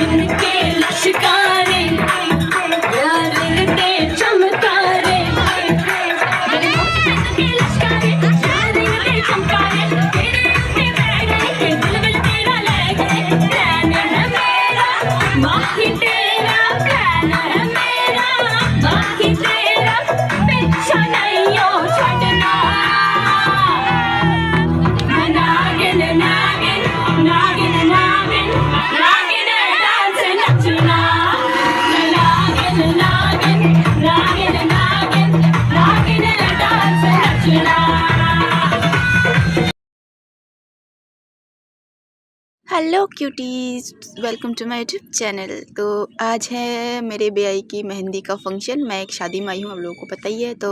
इनके लश्कारे यार इनके चमकारे इनके लश्कारे यार इनके चमकारे तेरे उनके बैठे के दिल में तेरा लगे प्लान है मेरा बाकी तेरा प्लान है मेरा बाकी तेरा पीछा नहीं हो छड़ना नागिन नागिन नागिन नागिन नागिन डांस नचना नागिन नागिन नागिन नागिन नागिन डांस नचना। Hello cuties, welcome to my YouTube channel. तो आज है मेरे बेआई की मेहंदी का फंक्शन। मैं एक शादी में आई हूँ, आप लोगों को पता ही है। तो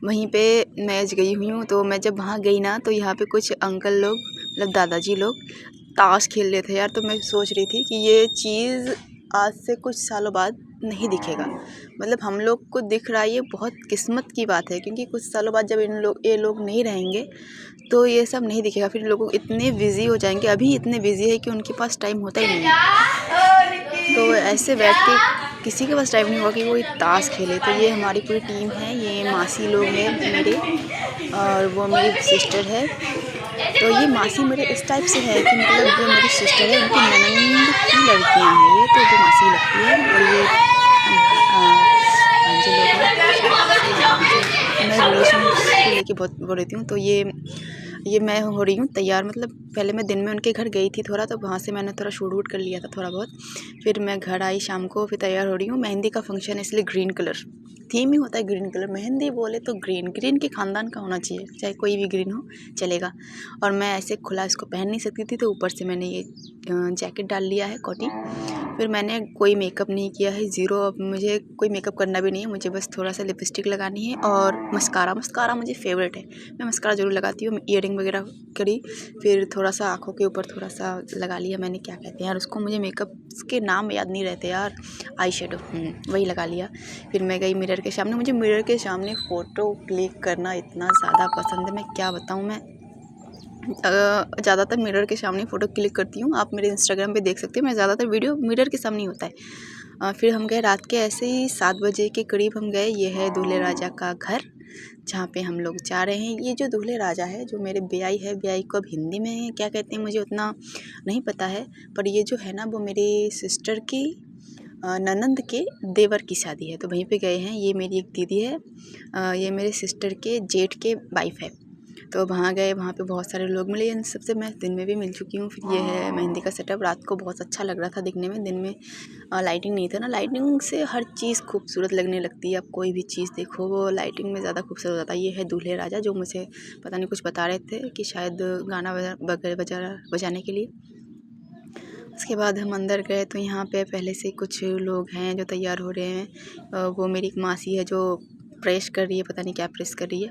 वहीं पे मैं आज गई हुई हूँ। तो मैं जब वहाँ गई ना, तो यहाँ पे कुछ अंकल लोग, मतलब दादाजी लोग ताश खेल रहे थे यार। तो मैं सोच रही थी कि ये चीज़ आज से कुछ सालों बाद नहीं दिखेगा। मतलब हम लोग को दिख रहा है, ये बहुत किस्मत की बात है, क्योंकि कुछ सालों बाद जब ये लोग नहीं रहेंगे तो ये सब नहीं दिखेगा। फिर लोग इतने बिज़ी हो जाएंगे, अभी इतने बिज़ी है कि उनके पास टाइम होता ही नहीं है। तो ऐसे बैठ के किसी के पास टाइम नहीं होगा कि वो ताश खेले। तो ये हमारी पूरी टीम है, ये मासी लोग हैं मेरे, और वो मेरी सिस्टर है। तो ये मासी मेरे इस टाइप से है कि मतलब जो मेरी सिस्टर है उनकी ननंद की लड़कियां हैं ये, तो जो मासी लगती है। और ये जो लोग हैं, मैं रिलेशन को लेके बहुत बोल रही हूँ। तो ये मैं हो रही हूँ तैयार। मतलब पहले मैं दिन में उनके घर गई थी थोड़ा, तो वहाँ से मैंने थोड़ा शूट वूट कर लिया था थोड़ा बहुत। फिर मैं घर आई शाम को, फिर तैयार हो रही हूँ। मेहंदी का फंक्शन है, इसलिए ग्रीन कलर थीम ही होता है। ग्रीन कलर मेहंदी बोले तो ग्रीन के ख़ानदान का होना चाहिए, चाहे कोई भी ग्रीन हो चलेगा। और मैं ऐसे खुला इसको पहन नहीं सकती थी, तो ऊपर से मैंने ये जैकेट डाल लिया है कोटी। फिर मैंने कोई मेकअप नहीं किया है, ज़ीरो। अब मुझे कोई मेकअप करना भी नहीं है, मुझे बस थोड़ा सा लिपस्टिक लगानी है और मस्कारा मुझे फेवरेट है। मैं मस्कारा ज़रूर लगाती हूँ। ईयरिंग वगैरह करी, फिर थोड़ा सा आँखों के ऊपर थोड़ा सा लगा लिया मैंने, क्या कहते हैं यार उसको, मुझे मेकअप के नाम याद नहीं रहते यार, आई शेडो, वही लगा लिया। फिर मैं गई मिरर के सामने। मुझे मिरर के सामने फ़ोटो क्लिक करना इतना ज़्यादा पसंद है, मैं क्या बताऊँ। मैं ज़्यादातर मिरर के सामने फ़ोटो क्लिक करती हूँ। आप मेरे इंस्टाग्राम पे देख सकते हो, मैं ज़्यादातर वीडियो मिरर के सामने होता है। फिर हम गए रात के ऐसे ही 7 बजे के करीब हम गए। ये है दूल्हे राजा का घर, जहाँ पे हम लोग जा रहे हैं। ये जो दूल्हे राजा है, जो मेरे बेआई है, बेआई को अब हिंदी में क्या कहते हैं मुझे उतना नहीं पता है, पर ये जो है ना, वो मेरी सिस्टर की ननंद के देवर की शादी है, तो वहीं पे गए हैं। ये मेरी एक दीदी है, ये मेरे सिस्टर के जेठ के वाइफ है। तो वहाँ गए, वहाँ पे बहुत सारे लोग मिले। इन सबसे मैं दिन में भी मिल चुकी हूँ। फिर ये है मेहंदी का सेटअप। रात को बहुत अच्छा लग रहा था दिखने में, दिन में लाइटिंग नहीं था ना। लाइटिंग से हर चीज़ खूबसूरत लगने लगती है। आप कोई भी चीज़ देखो, वो लाइटिंग में ज़्यादा खूबसूरत हो जाता है। ये है दूल्हे राजा, जो मुझे पता नहीं कुछ बता रहे थे कि शायद गाना बजाने के लिए। उसके बाद हम अंदर गए, तो यहाँ पे पहले से कुछ लोग हैं जो तैयार हो रहे हैं। वो मेरी एक मासी है जो प्रेस कर रही है, पता नहीं क्या प्रेस कर रही है।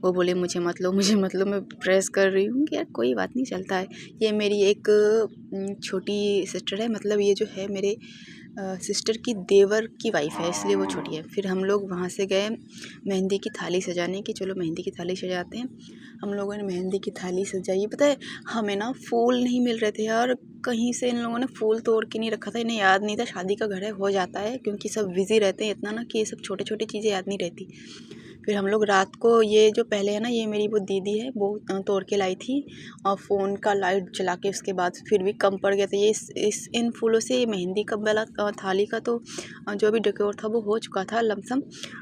वो बोले मुझे मत लो, मैं प्रेस कर रही हूँ कि यार कोई बात नहीं, चलता है। ये मेरी एक छोटी सिस्टर है, मतलब ये जो है मेरे सिस्टर की देवर की वाइफ है, इसलिए वो छोटी है। फिर हम लोग वहाँ से गए मेहंदी की थाली सजाने की। चलो मेहंदी की थाली सजाते हैं। हम लोगों ने मेहंदी की थाली सजाई। पता है हमें ना फूल नहीं मिल रहे थे यार, कहीं से इन लोगों ने फूल तोड़ के नहीं रखा था। इन्हें याद नहीं था, शादी का घर है, हो जाता है, क्योंकि सब बिज़ी रहते हैं इतना ना कि ये सब छोटे छोटी चीज़ें याद नहीं रहती। फिर हम लोग रात को, ये जो पहले है ना, ये मेरी वो दीदी है, वो तोड़ के लाई थी, और फ़ोन का लाइट जला के। उसके बाद फिर भी कम पड़ गया था। ये इन फूलों से मेहंदी का वाला थाली का तो जो भी डेकोर था वो हो चुका था लमसम।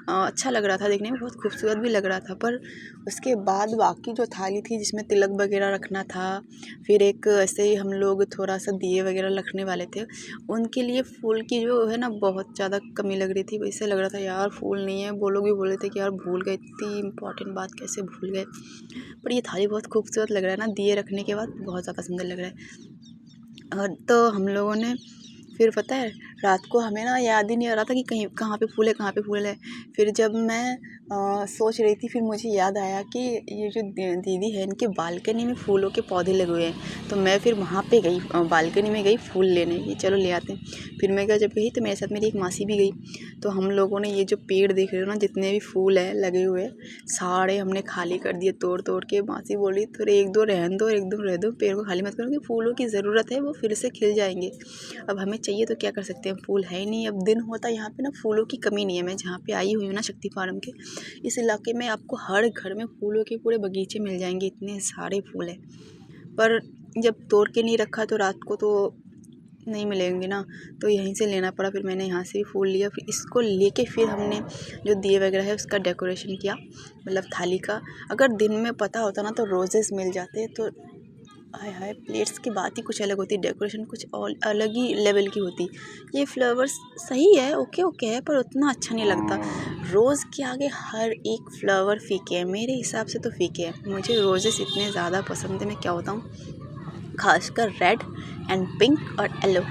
अच्छा लग रहा था देखने में, बहुत खूबसूरत भी लग रहा था। पर उसके बाद बाकी जो थाली थी जिसमें तिलक वगैरह रखना था, फिर एक ऐसे ही हम लोग थोड़ा सा दिए वगैरह रखने वाले थे, उनके लिए फूल की जो है ना बहुत ज़्यादा कमी लग रही थी। वैसे लग रहा था यार फूल नहीं है। वो लोग भी बोल रहे थे कि यार भूल गए, इतनी इंपॉर्टेंट बात कैसे भूल गए। पर ये थाली बहुत खूबसूरत लग रहा है ना, दिए रखने के बाद बहुत ज़्यादा सुंदर लग रहा है। और तो हम लोगों ने फिर पता है रात को हमें ना याद ही नहीं आ रहा था कि कहीं कहाँ पे फूल है। फिर जब मैं सोच रही थी, फिर मुझे याद आया कि ये जो दीदी है, इनके बालकनी में फूलों के पौधे लगे हुए हैं। तो मैं फिर वहाँ पे गई, बालकनी में गई फूल लेने कि चलो ले आते हैं। फिर मैं जब गई तो मेरे साथ मेरी एक मासी भी गई। तो हम लोगों ने ये जो पेड़ देख रहे हो ना, जितने भी फूल हैं लगे हुए, सारे हमने खाली कर दिए तोड़ तोड़ के। मासी बोली थोड़े एक दो रहने दो, पेड़ को खाली मत करो, कि फूलों की ज़रूरत है, वो फिर से खिल जाएंगे। अब हमें चाहिए तो क्या कर सकते हैं, फूल है ही नहीं। अब दिन होता यहाँ पे ना फूलों की कमी नहीं है। मैं जहाँ पे आई हुई हूँ ना शक्ति फार्म के इस इलाके में आपको हर घर में फूलों के पूरे बगीचे मिल जाएंगे, इतने सारे फूल हैं। पर जब तोड़ के नहीं रखा तो रात को तो नहीं मिलेंगे ना, तो यहीं से लेना पड़ा। फिर मैंने यहाँ से भी फूल लिया, फिर इसको लेके फिर हमने जो दिए वगैरह है उसका डेकोरेशन किया, मतलब थाली का। अगर दिन में पता होता ना तो रोजेस मिल जाते तो हाय हाय, प्लेट्स की बात ही कुछ अलग होती, डेकोरेशन कुछ और अलग ही लेवल की होती। ये फ्लावर्स सही है, ओके ओके है, पर उतना अच्छा नहीं लगता। रोज़ के आगे हर एक फ्लावर फीके हैं, मेरे हिसाब से तो फीके हैं। मुझे रोजेस इतने ज़्यादा पसंद है, मैं क्या बताऊँ, खासकर रेड एंड पिंक और येलो,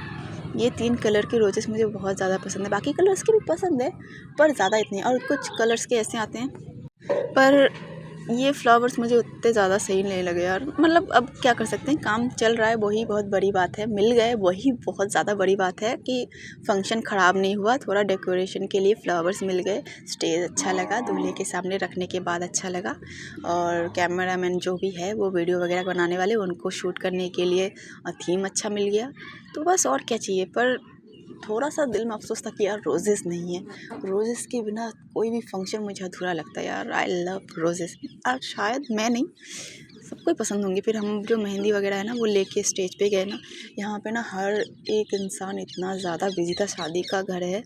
ये 3 कलर के रोजेस मुझे बहुत ज़्यादा पसंद है। बाकी कलर्स के भी पसंद है पर ज़्यादा इतने, और कुछ कलर्स के ऐसे आते हैं पर ये फ्लावर्स मुझे उतने ज़्यादा सही नहीं लगे यार। मतलब अब क्या कर सकते हैं, काम चल रहा है, वही बहुत बड़ी बात है। मिल गए वही बहुत ज़्यादा बड़ी बात है कि फंक्शन ख़राब नहीं हुआ, थोड़ा डेकोरेशन के लिए फ्लावर्स मिल गए, स्टेज अच्छा लगा, दूल्हे के सामने रखने के बाद अच्छा लगा, और कैमरामैन जो भी है वो वीडियो वगैरह बनाने वाले उनको शूट करने के लिए थीम अच्छा मिल गया, तो बस और क्या चाहिए। पर थोड़ा सा दिल में अफसोस था कि यार रोजेस नहीं है, रोजेस के बिना कोई भी फंक्शन मुझे अधूरा लगता है यार। आई लव रोजेस, और शायद मैं नहीं सबको ही पसंद होंगी। फिर हम जो मेहंदी वगैरह है ना वो लेके स्टेज पे गए ना, यहाँ पे ना हर एक इंसान इतना ज़्यादा बिजी था, शादी का घर है,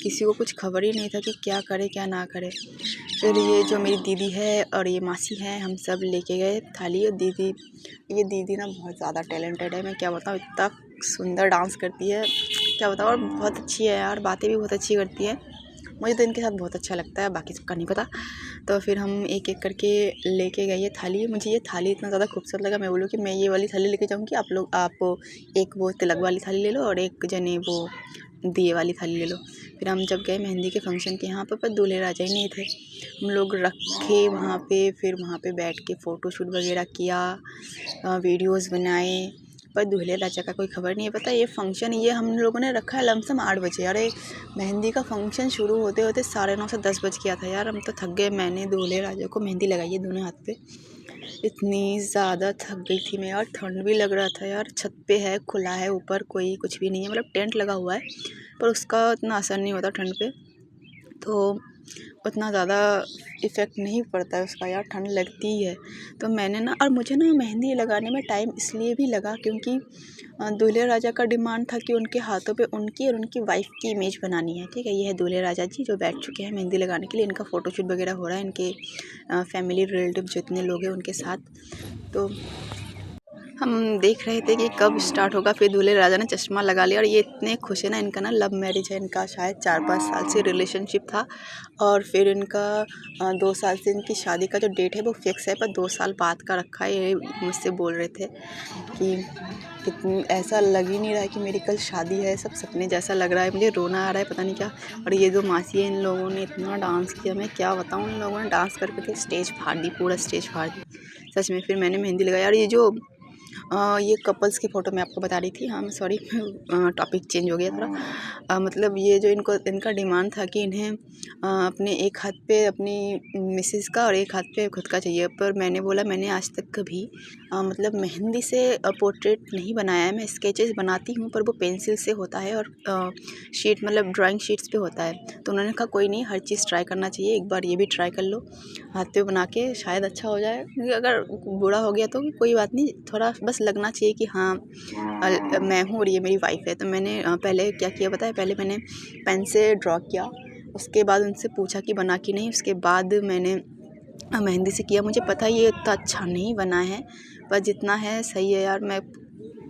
किसी को कुछ खबर ही नहीं था कि क्या करे क्या ना करे। फिर ये जो मेरी दीदी है और ये मासी है, हम सब लेके गए थाली। और ये दीदी ना बहुत ज़्यादा टैलेंटेड है, मैं क्या बताऊँ, इतना सुंदर डांस करती है, क्या बताऊँ, और बहुत अच्छी है यार, बातें भी बहुत अच्छी करती है। मुझे तो इनके साथ बहुत अच्छा लगता है, बाकी सबका नहीं पता। तो फिर हम एक एक करके लेके गए ये थाली। मुझे ये थाली इतना ज़्यादा खूबसूरत लगा, मैं बोलूँ कि मैं ये वाली थाली लेके जाऊँगी, आप एक वो तिलक वाली थाली ले लो और एक जने वो दिए वाली थाली ले लो। फिर हम जब गए मेहंदी के फंक्शन के यहाँ पर दूल्हे राजा ही नहीं थे, हम लोग रखे वहाँ पे। फिर वहाँ पे बैठ के फ़ोटोशूट वगैरह किया, वीडियोज़ बनाए, पर दूल्हे राजा का कोई खबर नहीं है। पता है ये फंक्शन ये हम लोगों ने रखा है लमसम 8 बजे, अरे मेहंदी का फंक्शन शुरू होते होते 9:30 से 10 बज गया था यार। हम तो थक गए। मैंने दूल्हे राजा को मेहंदी लगाई है दोनों हाथ पे, इतनी ज़्यादा थक गई थी मैं यार। ठंड भी लग रहा था यार, छत पे है, खुला है, ऊपर कोई कुछ भी नहीं है, मतलब टेंट लगा हुआ है, पर उसका उतना असर नहीं होता ठंड पे, तो उतना ज़्यादा इफ़ेक्ट नहीं पड़ता है उसका यार, ठंड लगती ही है। तो मैंने ना, और मुझे ना मेहंदी लगाने में टाइम इसलिए भी लगा क्योंकि दूल्हे राजा का डिमांड था कि उनके हाथों पे उनकी और उनकी वाइफ की इमेज बनानी है। ठीक है, ये है दूल्हे राजा जी जो बैठ चुके हैं मेहंदी लगाने के लिए, इनका फ़ोटोशूट वगैरह हो रहा है, इनके फैमिली रिलेटिव जितने लोग हैं उनके साथ। तो हम देख रहे थे कि कब स्टार्ट होगा। फिर दूल्हे राजा ने चश्मा लगा लिया, और ये इतने खुश है ना, इनका ना लव मैरिज है, इनका शायद 4-5 साल से रिलेशनशिप था, और फिर इनका 2 साल से इनकी शादी का जो डेट है वो फिक्स है, पर 2 साल बाद का रखा है। ये मुझसे बोल रहे थे कि कितनी, ऐसा लग ही नहीं रहा है कि मेरी कल शादी है, सब सपने जैसा लग रहा है, मुझे रोना आ रहा है, पता नहीं क्या। और ये जो मासी है, इन लोगों ने इतना डांस किया, मैं क्या बताऊँ, इन लोगों ने डांस करके स्टेज फाड़ दी, पूरा स्टेज फाड़ दी सच में। फिर मैंने मेहंदी लगाई, और ये जो ये कपल्स की फ़ोटो मैं आपको बता रही थी, हाँ सॉरी टॉपिक चेंज हो गया थोड़ा। मतलब ये जो इनका डिमांड था कि इन्हें अपने एक हाथ पे अपनी मिसेस का और एक हाथ पे खुद का चाहिए, पर मैंने बोला मैंने आज तक कभी मतलब मेहंदी से पोर्ट्रेट नहीं बनाया है। मैं स्केचेस बनाती हूँ पर वो पेंसिल से होता है, और शीट मतलब ड्राइंग शीट्स पे होता है। तो उन्होंने कहा कोई नहीं, हर चीज़ ट्राई करना चाहिए, एक बार ये भी ट्राई कर लो हाथ पे बना के, शायद अच्छा हो जाए। क्योंकि अगर बुरा हो गया तो कोई बात नहीं, थोड़ा बस लगना चाहिए कि हाँ मैं हूँ और ये मेरी वाइफ है। तो मैंने पहले क्या किया पता है, पहले मैंने पेन से ड्रॉ किया, उसके बाद उनसे पूछा कि बना कि नहीं, उसके बाद मैंने मेहंदी से किया। मुझे पता है ये इतना अच्छा नहीं बना है, पर जितना है सही है यार, मैं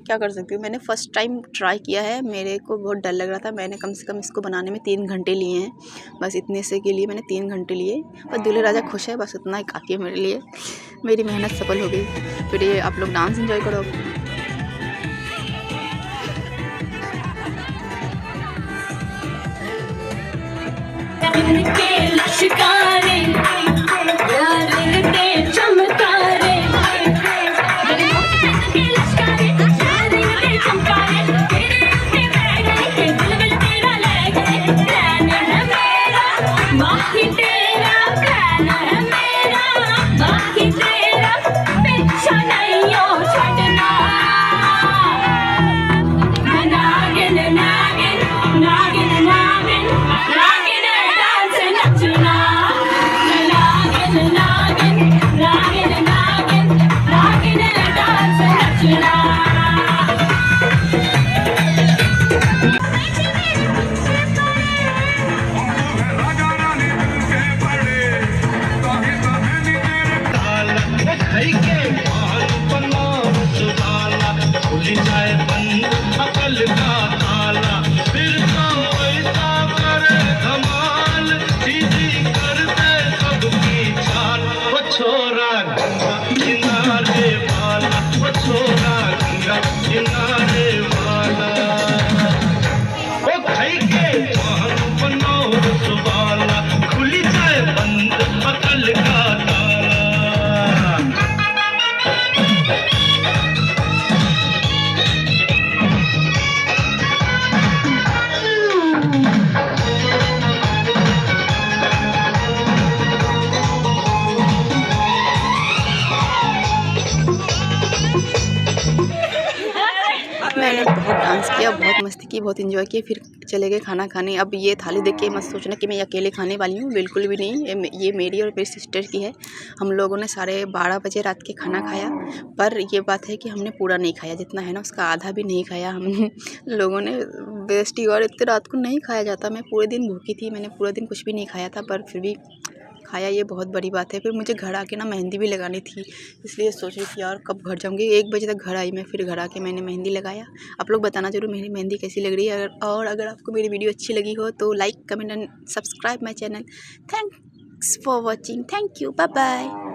क्या कर सकती हूँ। मैंने फ़र्स्ट टाइम ट्राई किया है, मेरे को बहुत डर लग रहा था। मैंने कम से कम इसको बनाने में 3 घंटे लिए हैं, बस इतने से के लिए मैंने 3 घंटे लिए, और दूल्हे राजा खुश है, बस उतना ही काफ़ी है मेरे लिए, मेरी मेहनत सफल हो गई। फिर ये आप लोग डांस एंजॉय करो। इनके लश्कारे यार इनके चमकारे, इनके लश्कारे यार इनके चमकारे, तेरे पे बैठ के दिल में तेरा ले गए। प्लान है मेरा बाकी तेरा, प्लान है मेरा बाकी तेरा, पीछा नहीं हो छड़ना, नागिन ना बहुत डांस किया, बहुत मस्ती की, बहुत एंजॉय किया। फिर चले गए खाना खाने। अब ये थाली देख के मत सोचना कि मैं अकेले खाने वाली हूँ, बिल्कुल भी नहीं। ये मेरी और मेरी सिस्टर की है। हम लोगों ने 12:30 बजे रात के खाना खाया, पर ये बात है कि हमने पूरा नहीं खाया, जितना है ना उसका आधा भी नहीं खाया हम लोगों ने। वेस्ट ही, और इतने रात को नहीं खाया जाता। मैं पूरे दिन भूखी थी, मैंने पूरा दिन कुछ भी नहीं खाया था, पर फिर भी खाया, ये बहुत बड़ी बात है। फिर मुझे घर आके ना मेहंदी भी लगानी थी, इसलिए सोच रही थी यार कब घर जाऊँगी। 1 बजे तक घर आई मैं, फिर घर आके मैंने मेहंदी लगाया। आप लोग बताना ज़रूर मेरी मेहंदी कैसी लग रही है। अगर आपको मेरी वीडियो अच्छी लगी हो तो like, comment and subscribe my channel. Thanks for watching. Thank you, bye bye.